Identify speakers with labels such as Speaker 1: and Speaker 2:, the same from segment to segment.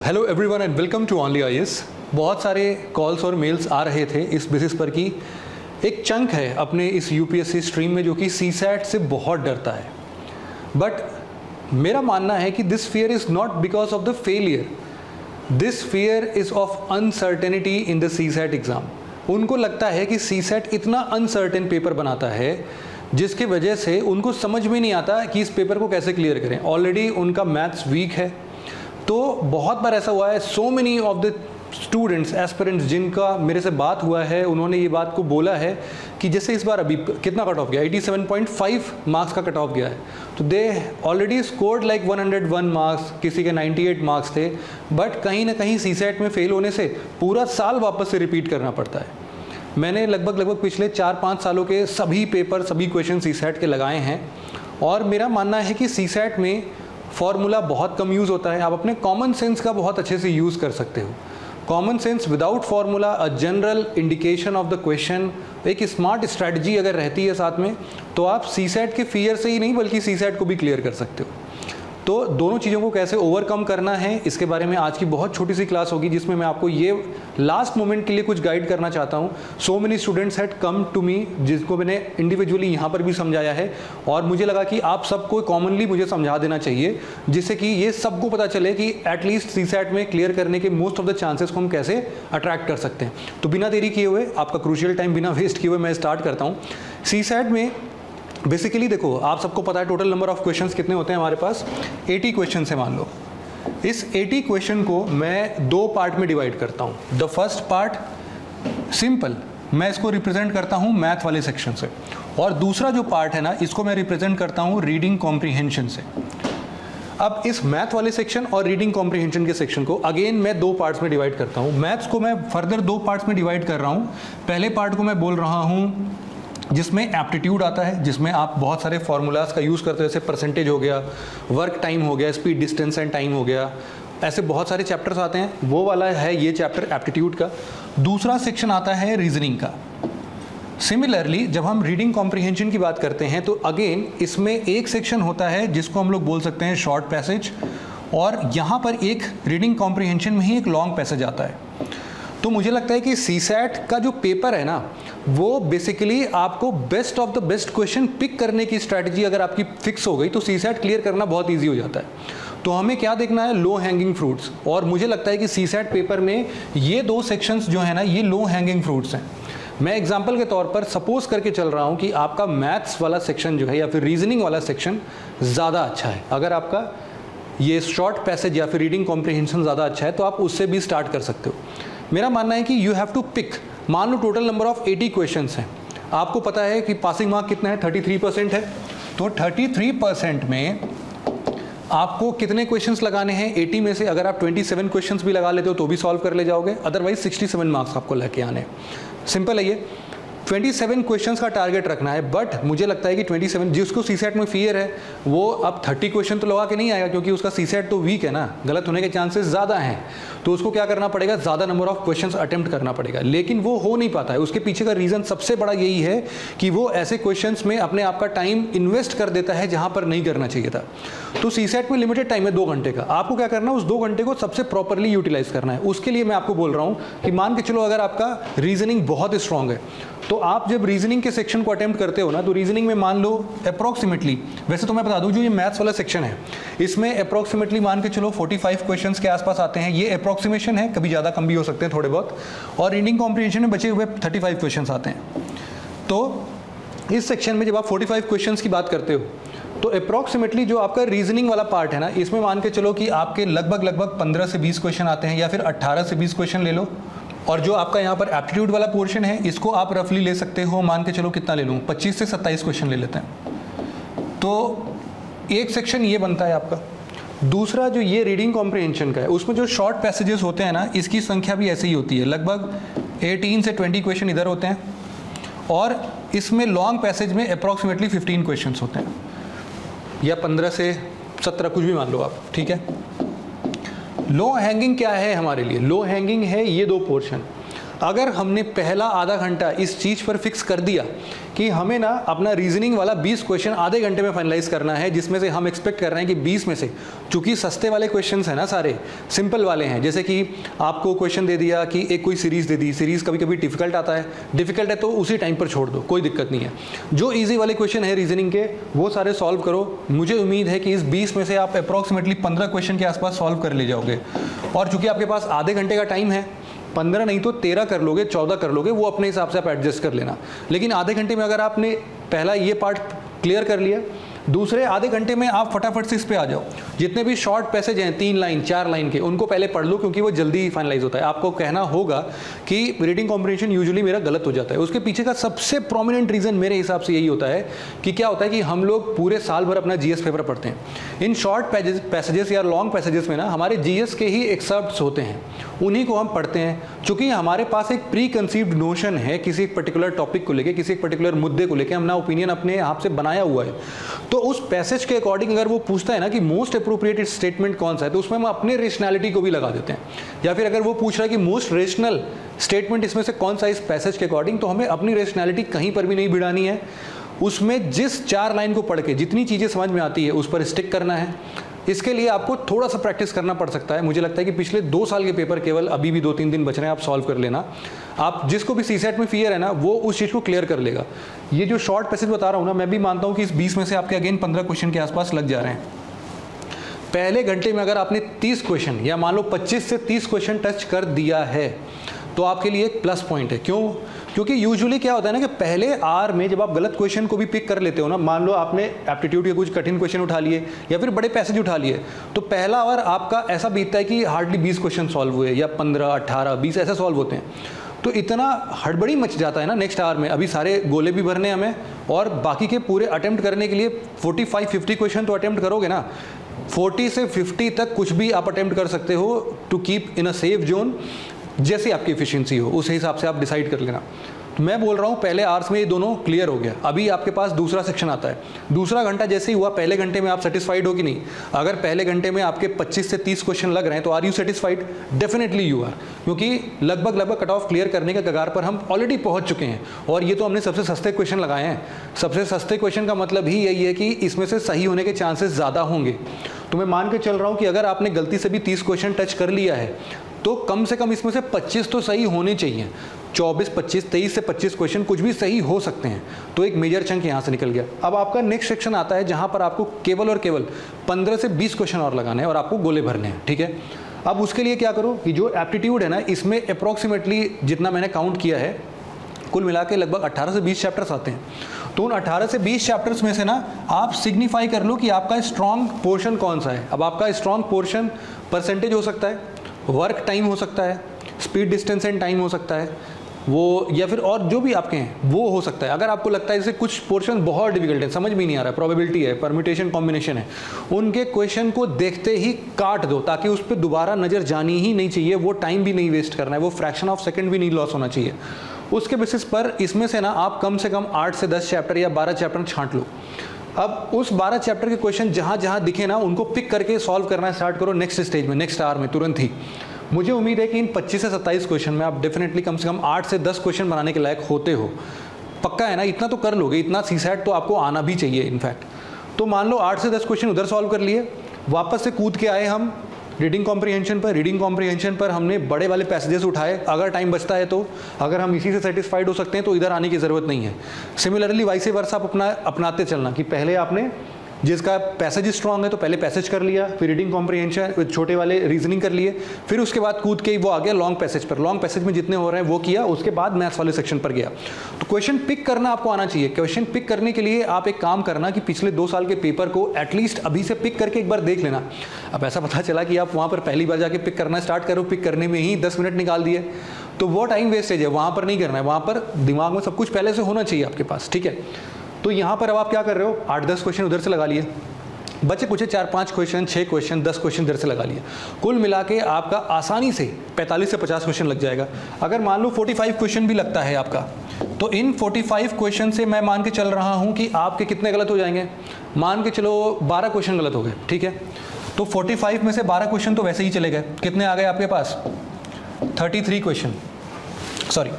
Speaker 1: Hello everyone and welcome to only IAS. बहुत सारे calls और मेल्स आ रहे थे इस बेसिस पर कि एक चंक है अपने इस यूपीएससी स्ट्रीम में जो कि सीसैट से बहुत डरता है। बट मेरा मानना है कि this fear is not because of the failure, this fear is of uncertainty in the CSAT exam. उनको लगता है कि सीसैट इतना अनसर्टेन पेपर बनाता है जिसकी वजह से उनको समझ में नहीं आता कि इस पेपर को कैसे क्लियर करें। ऑलरेडी उनका मैथ्स वीक है, तो बहुत बार ऐसा हुआ है, so many of the students aspirants जिनका मेरे से बात हुआ है उन्होंने ये बात को बोला है कि जैसे इस बार अभी कितना कट ऑफ गया, 87.5 मार्क्स का कट ऑफ गया है, तो they already scored like 101 marks, किसी के 98 मार्क्स थे, बट कहीं ना कहीं सीसैट में फेल होने से पूरा साल वापस से रिपीट करना पड़ता है। मैंने लगभग पिछले 4-5 सालों के सभी पेपर, सभी क्वेश्चन सीसैट के लगाए हैं और मेरा मानना है कि सीसैट में फॉर्मूला बहुत कम यूज़ होता है। आप अपने कॉमन सेंस का बहुत अच्छे से यूज़ कर सकते हो। Common sense without formula, a general indication of the question, एक स्मार्ट स्ट्रैटेजी अगर रहती है साथ में, तो आप सीसैट के फियर से ही नहीं बल्कि सीसैट को भी क्लियर कर सकते हो। तो दोनों चीज़ों को कैसे ओवरकम करना है इसके बारे में आज की बहुत छोटी सी क्लास होगी, जिसमें मैं आपको ये लास्ट मोमेंट के लिए कुछ गाइड करना चाहता हूँ। So many students had come to me, जिसको मैंने इंडिविजुअली यहाँ पर भी समझाया है और मुझे लगा कि आप सबको कॉमनली मुझे समझा देना चाहिए, जिससे कि ये सबको पता चले कि एटलीस्ट सीसैट में क्लियर करने के मोस्ट ऑफ द चांसेस को हम कैसे अट्रैक्ट कर सकते हैं। तो बिना देरी किए हुए, आपका क्रूशियल टाइम बिना वेस्ट किए हुए मैं स्टार्ट करता हूँ। सीसैट में बेसिकली देखो, आप सबको पता है टोटल नंबर ऑफ क्वेश्चंस कितने होते हैं हमारे पास, 80 क्वेश्चन है मान लो। इस 80 क्वेश्चन को मैं दो पार्ट में डिवाइड करता हूँ। द फर्स्ट पार्ट सिंपल, मैं इसको रिप्रेजेंट करता हूँ मैथ वाले सेक्शन से, और दूसरा जो पार्ट है ना, इसको मैं रिप्रेजेंट करता हूँ रीडिंग कॉम्प्रीहेंशन से। अब इस मैथ वाले सेक्शन और रीडिंग कॉम्प्रीहेंशन के सेक्शन को अगेन मैं दो पार्ट्स में डिवाइड करता हूँ। मैथ्स को मैं फर्दर दो पार्ट्स में डिवाइड कर रहा हूँ। पहले पार्ट को मैं बोल रहा हूँ जिसमें एप्टीट्यूड आता है, जिसमें आप बहुत सारे फार्मूलाज का यूज़ करते हो, जैसे परसेंटेज हो गया, वर्क टाइम हो गया, स्पीड, डिस्टेंस एंड टाइम हो गया, ऐसे बहुत सारे चैप्टर्स आते हैं, वो वाला है ये चैप्टर एप्टीट्यूड का। दूसरा सेक्शन आता है रीजनिंग का। सिमिलरली जब हम रीडिंग कॉम्प्रीहेंशन की बात करते हैं तो अगेन इसमें एक सेक्शन होता है जिसको हम लोग बोल सकते हैं शॉर्ट पैसेज, और यहाँ पर एक रीडिंग कॉम्प्रीहेंशन में ही एक लॉन्ग पैसेज आता है। तो मुझे लगता है कि सीसैट का जो पेपर है ना, वो बेसिकली आपको best of the best question pick करने की स्ट्रैटेजी अगर आपकी फिक्स हो गई तो सीसैट क्लियर करना बहुत इजी हो जाता है। तो हमें क्या देखना है, लो हैंगिंग फ्रूट्स, और मुझे लगता है कि सीसैट पेपर में ये दो सेक्शंस जो है ना, ये लो हैंगिंग फ्रूट्स हैं। मैं एग्जाम्पल के तौर पर सपोज करके चल रहा हूँ कि आपका मैथ्स वाला सेक्शन जो है या फिर रीजनिंग वाला सेक्शन ज़्यादा अच्छा है। अगर आपका ये शॉर्ट पैसेज या फिर रीडिंग कॉम्प्रीहेंशन ज़्यादा अच्छा है तो आप उससे भी स्टार्ट कर सकते हो। मेरा मानना है कि यू हैव टू पिक, मान लो टोटल नंबर ऑफ 80 क्वेश्चंस हैं, आपको पता है कि पासिंग मार्क कितना है, 33% है, तो 33% में आपको कितने क्वेश्चंस लगाने हैं 80 में से। अगर आप 27 क्वेश्चंस भी लगा लेते हो तो भी सॉल्व कर ले जाओगे, अदरवाइज 67 मार्क्स आपको लेके आने। सिंपल है ये, 27 क्वेश्चंस का टारगेट रखना है। बट मुझे लगता है कि 27, जिसको सीसैट में फियर है वो अब 30 क्वेश्चन तो लगा के नहीं आएगा, क्योंकि उसका सीसैट तो वीक है ना, गलत होने के चांसेस ज़्यादा हैं, तो उसको क्या करना पड़ेगा, ज़्यादा नंबर ऑफ क्वेश्चंस अटेम्प्ट करना पड़ेगा। लेकिन वो हो नहीं पाता है। उसके पीछे का रीज़न सबसे बड़ा यही है कि वो ऐसे क्वेश्चंस में अपने आप का टाइम इन्वेस्ट कर देता है जहाँ पर नहीं करना चाहिए था। तो सीसैट में लिमिटेड टाइम है 2 घंटे का, आपको क्या करना है, उस 2 घंटे को सबसे प्रॉपरली यूटिलाइज करना है। उसके लिए मैं आपको बोल रहा हूँ कि मान के चलो अगर आपका रीजनिंग बहुत स्ट्रांग है, तो आप जब रीजनिंग के सेक्शन को अटेम्प्ट करते हो ना, तो रीजनिंग में मान लो अप्रॉक्सीमेटली, वैसे तो मैं बता दूं जो ये मैथ्स वाला सेक्शन है इसमें अप्रॉक्सीमेटली मान के चलो 45 क्वेश्चंस के आसपास आते हैं। ये अप्रॉक्सीमेशन है, कभी ज़्यादा कम भी हो सकते हैं थोड़े बहुत, और रीडिंग कॉम्प्रीहेंशन में बचे हुए 35 क्वेश्चंस आते हैं। तो इस सेक्शन में जब आप 45 क्वेश्चंस की बात करते हो तो अप्रॉक्सीमेटली जो आपका रीजनिंग वाला पार्ट है ना, इसमें मान के चलो कि आपके लगभग 15 से 20 क्वेश्चन आते हैं, या फिर 18 से 20 क्वेश्चन ले लो। और जो आपका यहाँ पर एप्टीट्यूड वाला पोर्शन है, इसको आप रफली ले सकते हो, मान के चलो कितना ले लूँ, 25 से 27 क्वेश्चन ले लेते हैं। तो एक सेक्शन ये बनता है आपका। दूसरा जो ये रीडिंग कॉम्प्रीहेंशन का है, उसमें जो शॉर्ट पैसेजेस होते हैं ना, इसकी संख्या भी ऐसे ही होती है, लगभग 18 से 20 क्वेश्चन इधर होते हैं, और इसमें लॉन्ग पैसेज में अप्रॉक्सीमेटली 15 क्वेश्चन होते हैं, या 15 से 17, कुछ भी मान लो आप, ठीक है। लो हैंगिंग क्या है हमारे लिए, लो हैंगिंग है ये दो पोर्शन। अगर हमने पहला आधा घंटा इस चीज़ पर फिक्स कर दिया कि हमें ना अपना रीजनिंग वाला 20 क्वेश्चन आधे घंटे में फाइनलाइज करना है, जिसमें से हम एक्सपेक्ट कर रहे हैं कि 20 में से, चूंकि सस्ते वाले क्वेश्चंस हैं ना, सारे सिंपल वाले हैं, जैसे कि आपको क्वेश्चन दे दिया कि एक कोई सीरीज़ दे दी, सीरीज़ कभी कभी डिफिकल्ट आता है, डिफिकल्ट है तो उसी टाइम पर छोड़ दो, कोई दिक्कत नहीं है। जो ईजी वाले क्वेश्चन है रीजनिंग के वो सारे सॉल्व करो। मुझे उम्मीद है कि इस 20 में से आप अप्रॉक्सीमेटली 15 क्वेश्चन के आसपास सॉल्व कर ले जाओगे। और चूंकि आपके पास आधे घंटे का टाइम है, 15 नहीं तो 13 कर लोगे, 14 कर लोगे, वो अपने हिसाब से आप एडजस्ट कर लेना। लेकिन आधे घंटे में अगर आपने पहला ये पार्ट क्लियर कर लिया, दूसरे आधे घंटे में आप फटाफट से इस पे आ जाओ। जितने भी शॉर्ट पैसेज हैं 3 लाइन 4 लाइन के, उनको पहले पढ़ लो, क्योंकि वो जल्दी फाइनलाइज होता है। आपको कहना होगा कि रीडिंग कॉम्प्रिहेंशन यूजुअली मेरा गलत हो जाता है, उसके पीछे का सबसे प्रोमिनेंट रीज़न मेरे हिसाब से यही होता है कि क्या होता है कि हम लोग पूरे साल भर अपना जीएस पेपर पढ़ते हैं। इन शॉर्ट पैसेजेस या लॉन्ग पैसेजेस में ना हमारे जीएस के ही एक्सर्प्ट्स होते हैं, उन्हीं को हम पढ़ते हैं। चूँकि हमारे पास एक प्री कंसीव्ड नोशन है किसी एक पर्टिकुलर टॉपिक को लेकर, किसी एक पर्टिकुलर मुद्दे को लेकर, हमने ओपिनियन अपने आप से बनाया हुआ है। तो उस पैसेज के अकॉर्डिंग अगर वो पूछता है ना कि मोस्ट अप्रोप्रिएटेड स्टेटमेंट कौन सा है, तो उसमें हम अपने रेशनैलिटी को भी लगा देते हैं। या फिर अगर वो पूछ रहा है कि मोस्ट रेशनल स्टेटमेंट इसमें से कौन सा इस पैसेज के अकॉर्डिंग, तो हमें अपनी रेशनैलिटी कहीं पर भी नहीं भिड़ानी है। उसमें जिस 4 लाइन को पढ़ के जितनी चीज़ें समझ में आती है उस पर स्टिक करना है। इसके लिए आपको थोड़ा सा प्रैक्टिस करना पड़ सकता है। मुझे लगता है कि पिछले 2 साल के पेपर केवल अभी भी 2-3 दिन बच रहे हैं, आप सॉल्व कर लेना। आप जिसको भी सीसेट में फियर है ना, वो उस चीज़ को क्लियर कर लेगा। ये जो शॉर्ट पैसेज बता रहा हूँ ना, मैं भी मानता हूँ कि इस 20 में से आपके अगेन 15 क्वेश्चन के आसपास लग जा रहे हैं। पहले घंटे में अगर आपने 30 क्वेश्चन या मान लो 25 से 30 क्वेश्चन टच कर दिया है तो आपके लिए एक प्लस पॉइंट है। क्यों? क्योंकि यूजुअली क्या होता है ना कि पहले आवर में जब आप गलत क्वेश्चन को भी पिक कर लेते हो ना, मान लो आपने एप्टीट्यूड के कुछ कठिन क्वेश्चन उठा लिए या फिर बड़े पैसेज उठा लिए, तो पहला आवर आपका ऐसा बीतता है कि हार्डली 20 क्वेश्चन सॉल्व हुए या 15, 18, 20 ऐसे सॉल्व होते हैं। तो इतना हड़बड़ी मच जाता है ना नेक्स्ट आवर में, अभी सारे गोले भी भरने हमें, और बाकी के पूरे अटेम्प्ट करने के लिए 45-50 क्वेश्चन तो अटेम्प्ट करोगे ना। 40 से 50 तक कुछ भी आप अटेम्प्ट कर सकते हो to keep in a safe zone. जैसी आपकी एफिशिएंसी हो उस हिसाब से आप डिसाइड कर लेना। तो मैं बोल रहा हूँ पहले आवर्स में ये दोनों क्लियर हो गया। अभी आपके पास दूसरा सेक्शन आता है। दूसरा घंटा जैसे ही हुआ, पहले घंटे में आप सेटिस्फाइड हो कि नहीं? अगर पहले घंटे में आपके 25 से 30 क्वेश्चन लग रहे हैं तो are you satisfied? Definitely you are, क्योंकि लगभग कट ऑफ क्लियर करने के कगार पर हम ऑलरेडी पहुंच चुके हैं। और ये तो हमने सबसे सस्ते क्वेश्चन लगाए हैं। सबसे सस्ते क्वेश्चन का मतलब ही यही है कि इसमें से सही होने के चांसेस ज़्यादा होंगे। तो मैं मान के चल रहा हूँ कि अगर आपने गलती से भी 30 क्वेश्चन टच कर लिया है तो कम से कम इसमें से 25 तो सही होने चाहिए। 24, 25, 23 से 25 क्वेश्चन कुछ भी सही हो सकते हैं। तो एक मेजर चंक यहाँ से निकल गया। अब आपका नेक्स्ट सेक्शन आता है जहाँ पर आपको केवल और केवल 15 से 20 क्वेश्चन और लगाने हैं और आपको गोले भरने हैं, ठीक है। अब उसके लिए क्या करो कि जो एप्टीट्यूड है ना, इसमें अप्रॉक्सीमेटली जितना मैंने काउंट किया है, कुल मिला के लगभग 18 से 20 चैप्टर्स आते हैं। तो उन 18 से 20 चैप्टर्स में से ना आप सिग्निफाई कर लो कि आपका स्ट्रॉन्ग पोर्शन कौन सा है। अब आपका स्ट्रॉन्ग पोर्शन परसेंटेज हो सकता है, वर्क टाइम हो सकता है, स्पीड डिस्टेंस एंड टाइम हो सकता है, वो या फिर और जो भी आपके हैं वो हो सकता है। अगर आपको लगता है जैसे कुछ पोर्शन बहुत डिफिकल्ट है, समझ में नहीं आ रहा है, प्रोबेबिलिटी है, परम्यूटेशन कॉम्बिनेशन है, उनके क्वेश्चन को देखते ही काट दो, ताकि उस पर दोबारा नज़र जानी ही नहीं चाहिए। वो टाइम भी नहीं वेस्ट करना है, वो फ्रैक्शन ऑफ सेकंड भी नहीं लॉस होना चाहिए। उसके बेसिस पर इसमें से ना आप कम से कम 8 से 10 चैप्टर या 12 चैप्टर छांट लो। अब उस 12 चैप्टर के क्वेश्चन जहाँ जहाँ दिखे ना, उनको पिक करके सॉल्व करना स्टार्ट करो नेक्स्ट स्टेज में, नेक्स्ट आवर में, तुरंत ही। मुझे उम्मीद है कि इन 25 से 27 क्वेश्चन में आप डेफिनेटली कम से कम 8 से 10 क्वेश्चन बनाने के लायक होते हो। पक्का है ना? इतना तो कर लोगे, इतना सीसैट तो आपको आना भी चाहिए इनफैक्ट। तो मान लो 8 से 10 क्वेश्चन उधर सॉल्व कर लिए, वापस से कूद के आए हम रीडिंग कॉम्प्रिहेंशन पर। रीडिंग कॉम्प्रिहेंशन पर हमने बड़े वाले पैसेजेस उठाए, अगर टाइम बचता है तो। अगर हम इसी से सेटिस्फाइड हो सकते हैं तो इधर आने की ज़रूरत नहीं है। सिमिलरली वाइस वर्सा आप अपनाते चलना कि पहले आपने जिसका पैसेज स्ट्रॉन्ग है तो पहले पैसेज कर लिया, फिर रीडिंग कॉम्प्रिहेंशन छोटे वाले रीजनिंग कर लिए, फिर उसके बाद कूद के वो आ गया लॉन्ग पैसेज पर। लॉन्ग पैसेज में जितने हो रहे हैं वो किया, उसके बाद मैथ्स वाले सेक्शन पर गया। तो क्वेश्चन पिक करना आपको आना चाहिए। क्वेश्चन पिक करने के लिए आप एक काम करना कि पिछले 2 साल के पेपर को एटलीस्ट अभी से पिक करके एक बार देख लेना। अब ऐसा पता चला कि आप वहाँ पर पहली बार जाके पिक करना स्टार्ट करो, पिक करने में ही 10 मिनट निकाल दिए, तो वो टाइम वेस्टेज है। वहाँ पर नहीं करना है, वहाँ पर दिमाग में सब कुछ पहले से होना चाहिए आपके पास, ठीक है। तो यहाँ पर अब आप क्या कर रहे हो, 8-10 क्वेश्चन उधर से लगा लिए, बचे कुछ 4-5 क्वेश्चन, 6 क्वेश्चन, 10 क्वेश्चन इधर से लगा लिए। कुल मिला के आपका आसानी से 45 से 50 क्वेश्चन लग जाएगा। अगर मान लो 45 क्वेश्चन भी लगता है आपका, तो इन 45 क्वेश्चन से मैं मान के चल रहा हूँ कि आपके कितने गलत हो जाएंगे। मान के चलो 12 क्वेश्चन गलत हो गए, ठीक है। तो 45 में से 12 क्वेश्चन तो वैसे ही चले गए। कितने आ गए आपके पास? 33 क्वेश्चन। सॉरी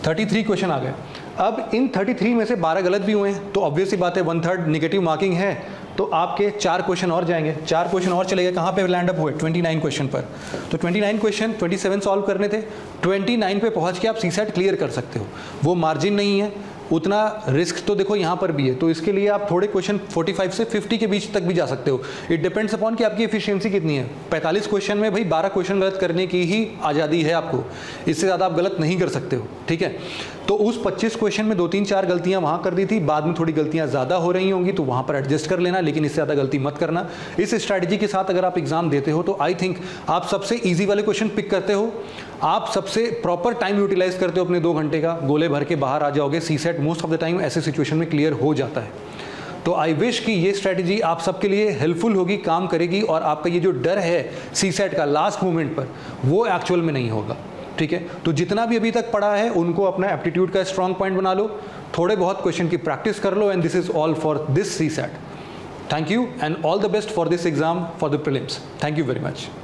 Speaker 1: 33 क्वेश्चन आ गए। अब इन 33 में से 12 गलत भी हुए हैं, तो ऑब्वियसली बात है 1/3 नेगेटिव मार्किंग है, तो आपके 4 क्वेश्चन और जाएंगे, 4 क्वेश्चन और चले गए, कहाँ पे लैंड अप हुए 29 क्वेश्चन पर। तो 29 क्वेश्चन 27 सॉल्व करने थे, 29 पे पहुँच के आप सीसेट क्लियर कर सकते हो। वो मार्जिन नहीं है, उतना रिस्क तो देखो यहाँ पर भी है, तो इसके लिए आप थोड़े क्वेश्चन 45 से 50 के बीच तक भी जा सकते हो। इट डिपेंड्स अपॉन कि आपकी एफिशिएंसी कितनी है। 45 क्वेश्चन में भाई 12 क्वेश्चन गलत करने की ही आज़ादी है आपको, इससे ज़्यादा आप गलत नहीं कर सकते हो, ठीक है। तो उस 25 क्वेश्चन में 2-3-4 गलतियाँ वहाँ कर दी थी, बाद में थोड़ी गलतियाँ ज़्यादा हो रही होंगी, तो वहाँ पर एडजस्ट कर लेना, लेकिन इससे ज़्यादा गलती मत करना। इस स्ट्रैटेजी के साथ अगर आप एग्जाम देते हो तो आई थिंक आप सबसे ईजी वाले क्वेश्चन पिक करते हो, आप सबसे प्रॉपर टाइम यूटिलाइज करते हो अपने 2 घंटे का, गोले भर के बाहर आ जाओगे। CSAT most of the time ऐसे सिचुएशन में क्लियर हो जाता है। तो आई विश कि ये स्ट्रैटेजी आप सबके लिए हेल्पफुल होगी, काम करेगी, और आपका ये जो डर है सीसेट का लास्ट मोमेंट पर, वो एक्चुअल में नहीं होगा, ठीक है। तो जितना भी अभी तक पढ़ा है उनको अपना एप्टीट्यूड का स्ट्रॉन्ग पॉइंट बना लो, थोड़े बहुत क्वेश्चन की प्रैक्टिस कर लो, and this is all for this CSAT. Thank you and all the best for this exam for the prelims. Thank you very much.